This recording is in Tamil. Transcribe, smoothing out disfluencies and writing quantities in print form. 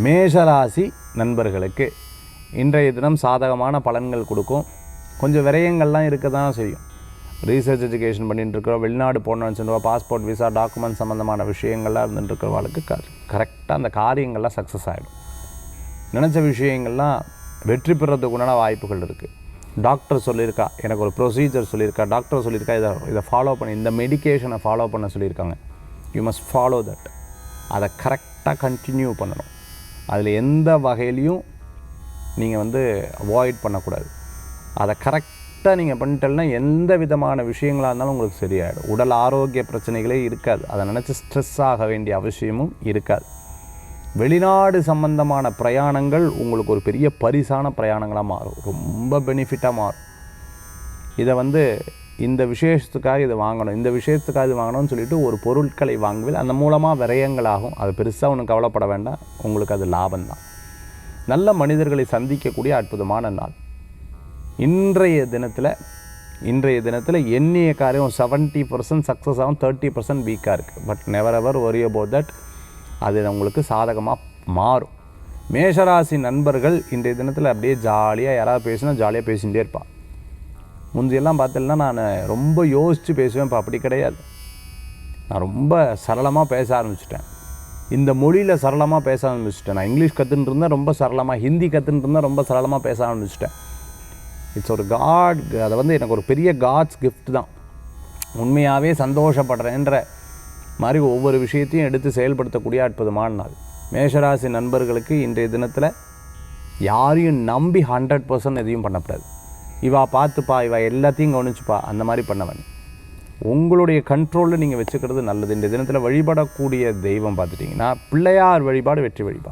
மேஷராசி நண்பர்களுக்கு இன்றைய தினம் சாதகமான பலன்கள் கொடுக்கும். கொஞ்சம் விரயங்கள்லாம் இருக்க தான் செய்யும். ரீசர்ச் எஜுகேஷன் பண்ணிட்டு இருக்கிறோம், வெளிநாடு போகணும்னு சொல்லுவோம், பாஸ்போர்ட் விசா டாக்குமெண்ட் சம்மந்தமான விஷயங்கள்லாம் இருந்துட்டு இருக்கிறவங்களுக்கு கரெக்டாக அந்த காரியங்கள்லாம் சக்ஸஸ் ஆகிடும். நினச்ச விஷயங்கள்லாம் வெற்றி பெறதுக்கு உண்டான வாய்ப்புகள் இருக்குது. டாக்டர் சொல்லியிருக்கா, எனக்கு ஒரு ப்ரொசீஜர் சொல்லியிருக்கா, டாக்டர் சொல்லியிருக்கா, இதை ஃபாலோ பண்ணி, இந்த மெடிக்கேஷனை ஃபாலோ பண்ண சொல்லியிருக்காங்க. You must follow that. அதை கரெக்டாக கண்டினியூ பண்ணணும். அதில் எந்த வகையிலையும் நீங்கள் அவாய்ட் பண்ணக்கூடாது. அதை கரெக்டாக நீங்கள் பண்ணிட்டேன்னா எந்த விதமான விஷயங்களாக இருந்தாலும் உங்களுக்கு சரியாயிடும். உடல் ஆரோக்கிய பிரச்சனைகளே இருக்காது. அதை நினச்சி ஸ்ட்ரெஸ் ஆக வேண்டிய அவசியமும் இருக்காது. வெளிநாடு சம்பந்தமான பிரயாணங்கள் உங்களுக்கு ஒரு பெரிய பரிசான பிரயாணங்களாக மாறும், ரொம்ப பெனிஃபிட்டாக மாறும். இதை இந்த விசேஷத்துக்காக இதை வாங்கணும், இந்த விஷயத்துக்காக இது வாங்கணும்னு சொல்லிட்டு ஒரு பொருட்களை வாங்குவதில் அந்த மூலமாக விரயங்களாகும். அது பெருசாக ஒன்றும் கவலைப்பட வேண்டாம், உங்களுக்கு அது லாபம்தான். நல்ல மனிதர்களை சந்திக்கக்கூடிய அற்புதமான நாள். இன்றைய தினத்தில் எண்ணிய காரியம் 70% சக்ஸஸ் ஆகும், 30% வீக்காக இருக்குது. But never ever worry about that. அது உங்களுக்கு சாதகமாக மாறும். மேஷராசி நண்பர்கள் இன்றைய தினத்தில் அப்படியே ஜாலியாக யாராவது பேசினா ஜாலியாக பேசிகிட்டே இருப்பாள். முந்தையெல்லாம் பார்த்தீங்கன்னா நான் ரொம்ப யோசித்து பேசுவேன். இப்போ அப்படி கிடையாது. நான் ரொம்ப சரளமாக பேச ஆரம்பிச்சிட்டேன். இந்த மொழியில் சரளமாக பேச ஆரம்பிச்சிட்டேன். நான் இங்கிலீஷ் கற்றுன்னு இருந்தேன், ரொம்ப சரளமாக. ஹிந்தி கற்றுன்னு இருந்தேன், ரொம்ப சரளமாக பேச ஆரம்பிச்சிட்டேன். இட்ஸ் ஒரு காட். அதை எனக்கு ஒரு பெரிய காட்ஸ் கிஃப்ட் தான். உண்மையாகவே சந்தோஷப்படுறேன்ற மாதிரி ஒவ்வொரு விஷயத்தையும் எடுத்து செயல்படுத்தக்கூடிய அற்புதமான நாள். மேஷராசி நண்பர்களுக்கு இன்றைய தினத்தில் யாரையும் நம்பி 100% எதையும் பண்ணக்கூடாது. இவா பார்த்துப்பா, இவா எல்லாத்தையும் கவனிச்சுப்பா, அந்த மாதிரி பண்ணவன். உங்களுடைய கண்ட்ரோலில் நீங்கள் வச்சுக்கிறது நல்லது. இந்த தினத்தில் வழிபடக்கூடிய தெய்வம் பார்த்துட்டிங்கன்னா பிள்ளையார் வழிபாடு வெற்றி வழிபாடு.